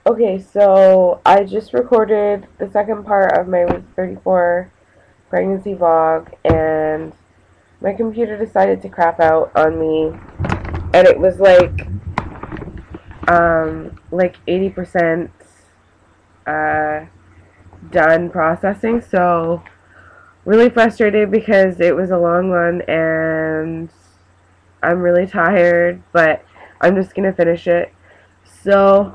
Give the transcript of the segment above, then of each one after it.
Okay, so I just recorded the second part of my week 34 pregnancy vlog, and my computer decided to crap out on me, and it was like 80% uh, done processing, so really frustrated because it was a long one, and I'm really tired, but I'm just gonna finish it. So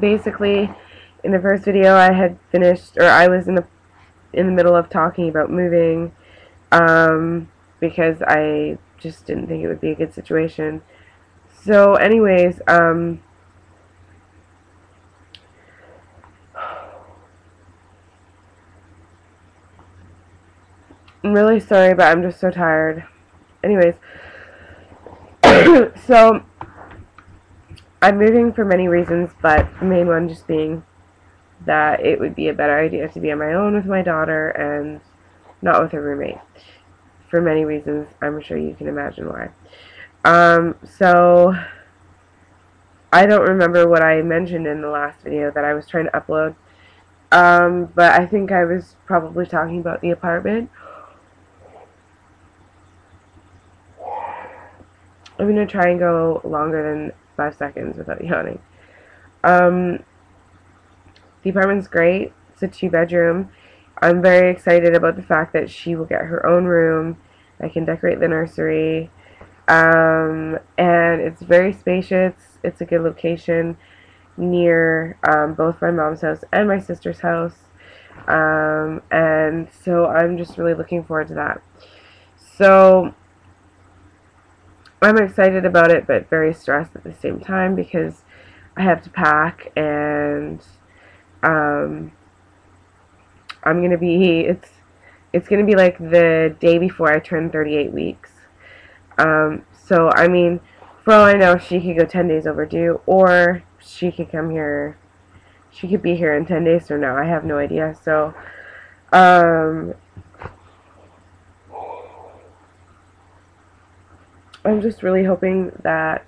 basically, in the first video, I had finished, or I was in the middle of talking about moving, because I just didn't think it would be a good situation. So, anyways, I'm really sorry, but I'm just so tired. Anyways, so I'm moving for many reasons, but the main one just being that it would be a better idea to be on my own with my daughter and not with a roommate. For many reasons, I'm sure you can imagine why. So I don't remember what I mentioned in the last video that I was trying to upload. But I think I was probably talking about the apartment. I'm going to try and go longer than 5 seconds without yawning. The apartment's great. It's a 2-bedroom. I'm very excited about the fact that she will get her own room. I can decorate the nursery. And it's very spacious. It's a good location near both my mom's house and my sister's house. And so I'm just really looking forward to that. So I'm excited about it, but very stressed at the same time because I have to pack, and I'm gonna be it's gonna be like the day before I turn 38 weeks. So I mean, for all I know, she could go 10 days overdue, or she could come here. She could be here in 10 days from now. I have no idea. So, I'm just really hoping that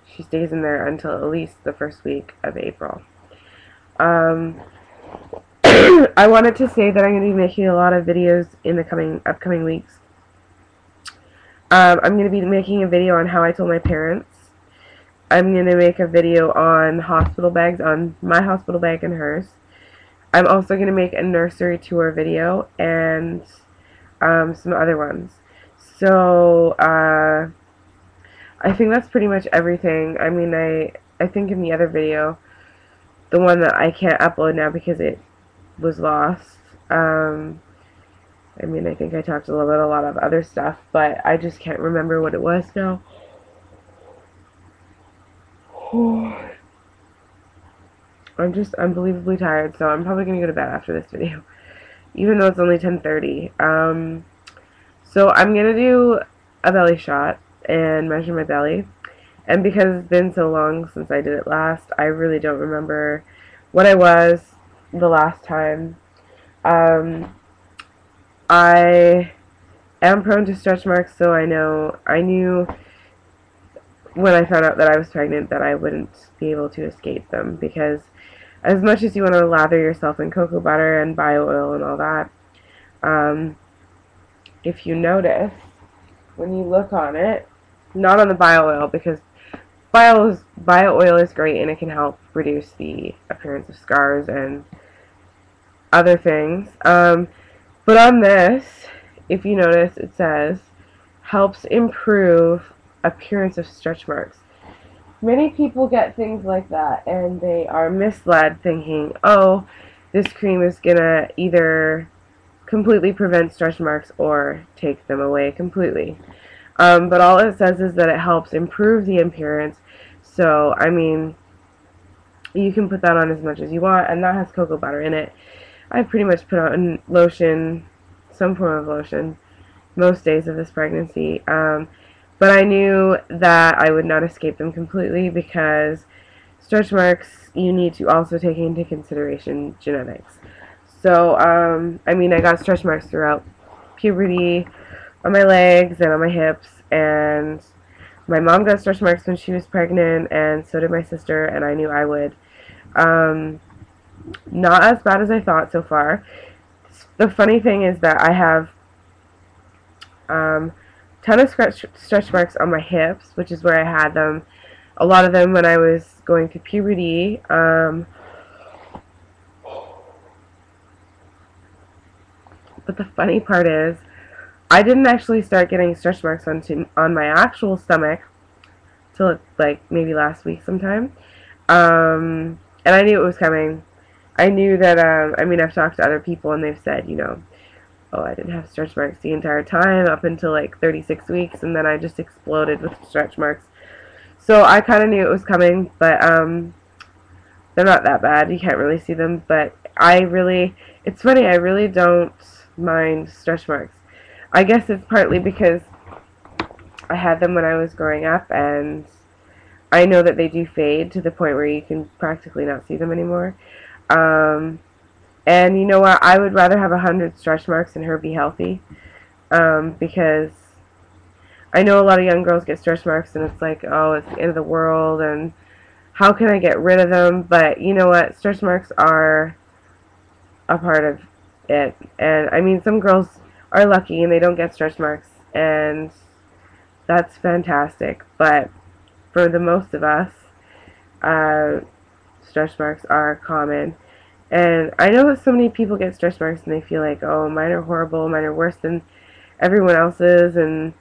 she stays in there until at least the first week of April. I wanted to say that I'm going to be making a lot of videos in the upcoming weeks. I'm going to be making a video on how I told my parents. I'm going to make a video on hospital bags, on my hospital bag and hers. I'm also going to make a nursery tour video and some other ones. So, I think that's pretty much everything. I mean, I think in the other video, the one that I can't upload now because it was lost, I mean, I think I talked a lot of other stuff, but I just can't remember what it was now. I'm just unbelievably tired, so I'm probably going to go to bed after this video, even though it's only 10:30. So I'm going to do a belly shot and measure my belly. And because it's been so long since I did it last, I really don't remember what I was the last time. I am prone to stretch marks, so I knew when I found out that I was pregnant that I wouldn't be able to escape them, because as much as you want to lather yourself in cocoa butter and bio oil and all that, if you notice, when you look on it, not on the bio oil, because bio oil is great and it can help reduce the appearance of scars and other things. But on this, if you notice, it says, helps improve appearance of stretch marks. Many people get things like that, and they are misled thinking, oh, this cream is gonna either completely prevent stretch marks or take them away completely. But all it says is that it helps improve the appearance. So, I mean, you can put that on as much as you want, and that has cocoa butter in it. I pretty much put on lotion, some form of lotion, most days of this pregnancy. But I knew that I would not escape them completely, because stretch marks, you need to also take into consideration genetics. So, I mean, I got stretch marks throughout puberty, on my legs and on my hips, and My mom got stretch marks when she was pregnant, and so did my sister, and I knew I would. Not as bad as I thought so far. The funny thing is that I have ton of stretch marks on my hips, which is where I had them. A lot of them when I was going through puberty. But the funny part is, I didn't actually start getting stretch marks on my actual stomach till like maybe last week sometime. And I knew it was coming. I knew that, I mean, I've talked to other people and they've said, you know, oh, I didn't have stretch marks the entire time up until like 36 weeks, and then I just exploded with stretch marks. So I kind of knew it was coming, but they're not that bad. You can't really see them, but it's funny, I really don't mind stretch marks. I guess it's partly because I had them when I was growing up, and I know that they do fade to the point where you can practically not see them anymore. And you know what? I would rather have 100 stretch marks than her be healthy, because I know a lot of young girls get stretch marks, and it's like, oh, it's the end of the world, and how can I get rid of them? But you know what? Stretch marks are a part of it, and I mean, some girls are lucky and they don't get stretch marks, and that's fantastic. But for the most of us, stretch marks are common. And I know that so many people get stretch marks and they feel like, oh, mine are horrible, mine are worse than everyone else's, and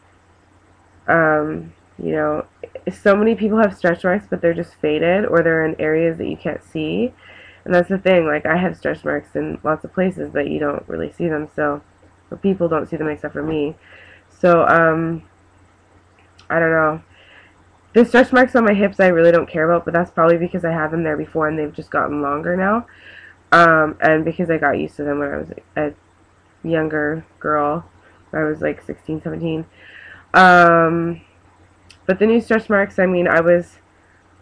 you know, so many people have stretch marks, but they're just faded, or they're in areas that you can't see. And that's the thing, like, I have stretch marks in lots of places, but you don't really see them, so, or people don't see them except for me. So, I don't know. The stretch marks on my hips I really don't care about, but that's probably because I had them there before and they've just gotten longer now. And because I got used to them when I was a younger girl, when I was like 16, 17. But the new stretch marks, I mean, I was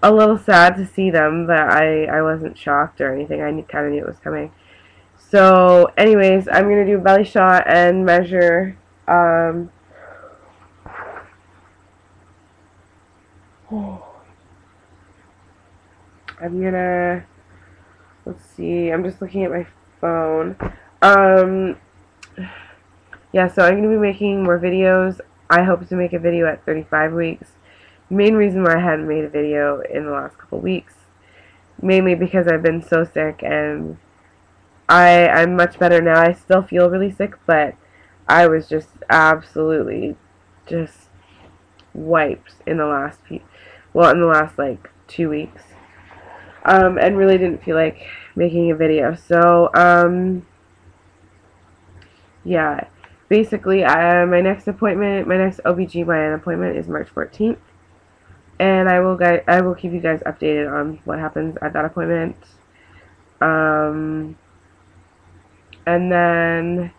a little sad to see them, but I wasn't shocked or anything. I kind of knew it was coming. So, anyways, I'm going to do a belly shot and measure, I'm going to, let's see, I'm just looking at my phone. Yeah, so I'm going to be making more videos. I hope to make a video at 35 weeks. Main reason why I hadn't made a video in the last couple weeks, mainly because I've been so sick, and I'm much better now. I still feel really sick, but I was just absolutely just wiped in the last like 2 weeks, and really didn't feel like making a video. So yeah, basically my next OBGYN appointment is March 14th. And I will keep you guys updated on what happens at that appointment. And then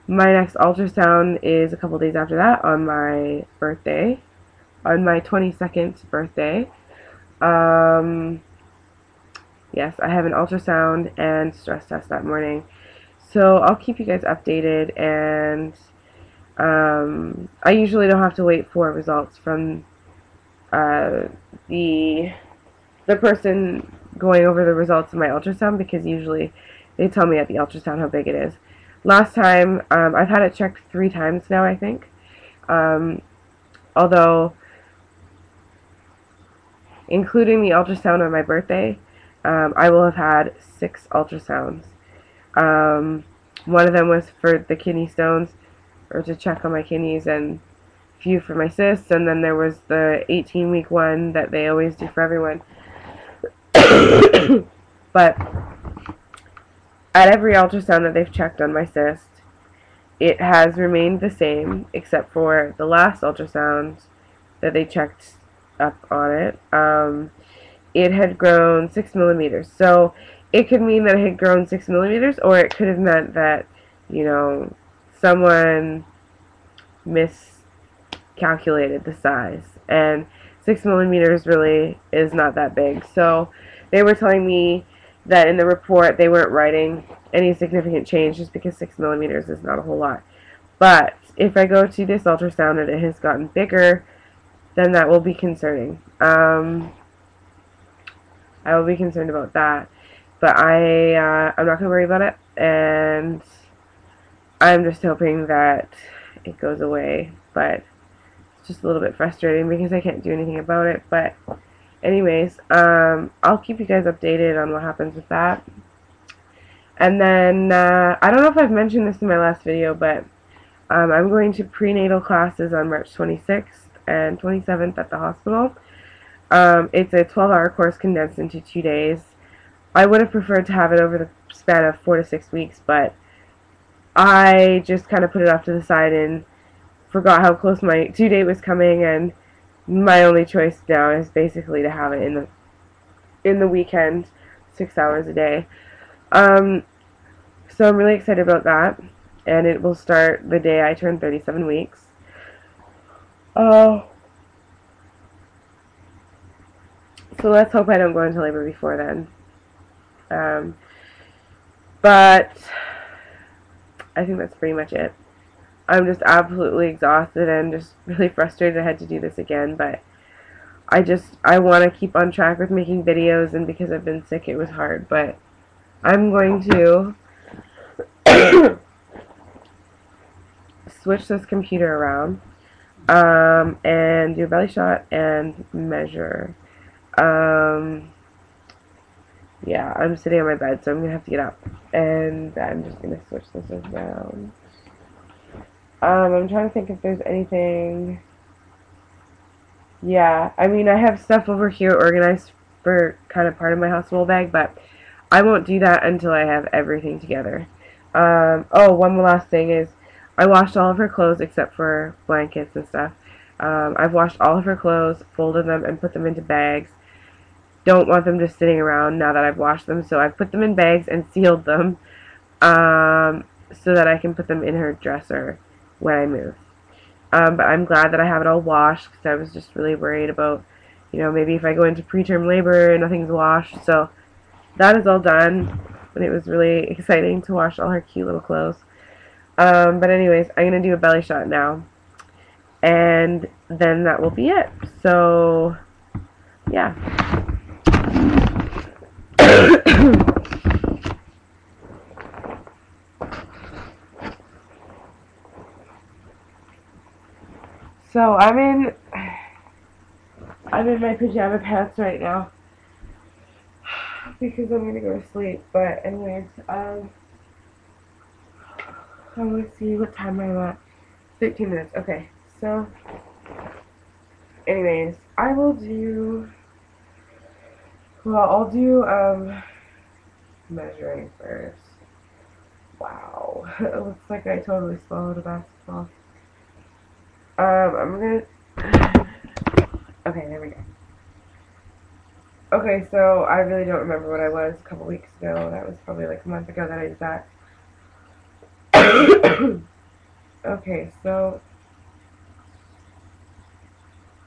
my next ultrasound is a couple days after that, on my birthday, on my 22nd birthday. Yes, I have an ultrasound and stress test that morning. So I'll keep you guys updated, and I usually don't have to wait for results from the person going over the results of my ultrasound, because usually they tell me at the ultrasound how big it is. Last time, I've had it checked 3 times now, I think. Although, including the ultrasound on my birthday, I will have had 6 ultrasounds. One of them was for the kidney stones, or to check on my kidneys, and few for my cysts, and then there was the 18-week one that they always do for everyone. But at every ultrasound that they've checked on my cyst, it has remained the same, except for the last ultrasound that they checked up on it. It had grown 6 millimeters. So it could mean that it had grown 6 millimeters, or it could have meant that, you know, someone miscalculated the size, and 6 millimeters really is not that big. So they were telling me that in the report they weren't writing any significant change, just because 6 millimeters is not a whole lot. But if I go to this ultrasound and it has gotten bigger, then that will be concerning. I will be concerned about that. But I'm not going to worry about it, and I'm just hoping that it goes away. But it's just a little bit frustrating because I can't do anything about it. But anyways, I'll keep you guys updated on what happens with that. And then, I don't know if I've mentioned this in my last video, but I'm going to prenatal classes on March 26th and 27th at the hospital. It's a 12-hour course condensed into 2 days. I would have preferred to have it over the span of 4 to 6 weeks, but I just kind of put it off to the side and forgot how close my due date was coming, and my only choice now is basically to have it in the weekend, 6 hours a day. So I'm really excited about that, and it will start the day I turn 37 weeks. So let's hope I don't go into labor before then. But I think that's pretty much it. I'm just absolutely exhausted and just really frustrated I had to do this again, but I want to keep on track with making videos, and because I've been sick it was hard, but I'm going to switch this computer around and do a belly shot and measure. Yeah, I'm sitting on my bed, so I'm going to have to get up, and I'm just going to switch this around. I'm trying to think if there's anything. Yeah, I mean, I have stuff over here organized for kind of part of my hospital bag, but I won't do that until I have everything together. Oh, one last thing is, I washed all of her clothes except for blankets and stuff. I've washed all of her clothes, folded them, and put them into bags. Don't want them just sitting around now that I've washed them, so I've put them in bags and sealed them so that I can put them in her dresser when I move. But I'm glad that I have it all washed, because I was just really worried about, you know, maybe if I go into preterm labor and nothing's washed. So that is all done, and it was really exciting to wash all her cute little clothes. But anyways, I'm going to do a belly shot now, and then that will be it. So yeah. So I'm in my pajama pants right now because I'm gonna go to sleep. But anyways, I'm gonna see what time I'm at. 13 minutes. Okay. So anyways, I'll do measuring first. Wow. It looks like I totally swallowed a basketball. I'm gonna. Okay, there we go. Okay, so I really don't remember what I was a couple weeks ago. That was probably like a month ago that I did that. Okay, so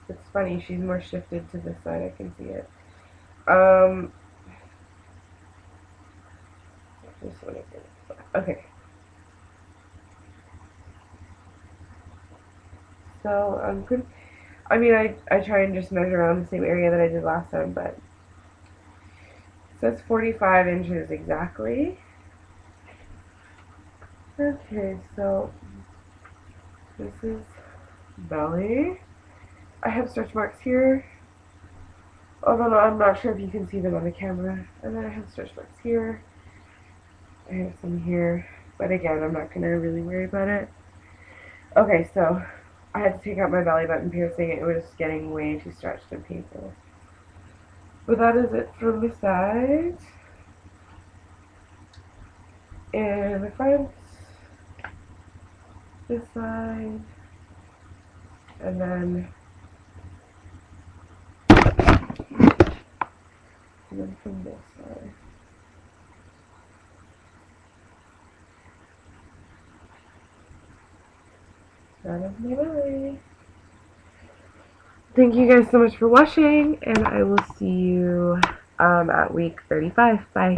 it's funny, she's more shifted to this side, I can see it. Just want to okay. So I'm good. I mean, I try and just measure around the same area that I did last time, but so it's 45 inches exactly. Okay, so this is belly. I have stretch marks here, although I'm not sure if you can see them on the camera. And then I have stretch marks here. I have some here, but again, I'm not going to really worry about it. Okay, so I had to take out my belly button piercing. It was getting way too stretched and painful. But that is it from the sides. And the front, this side, and then from this side. That is my belly. Thank you guys so much for watching, and I will see you at week 35. Bye.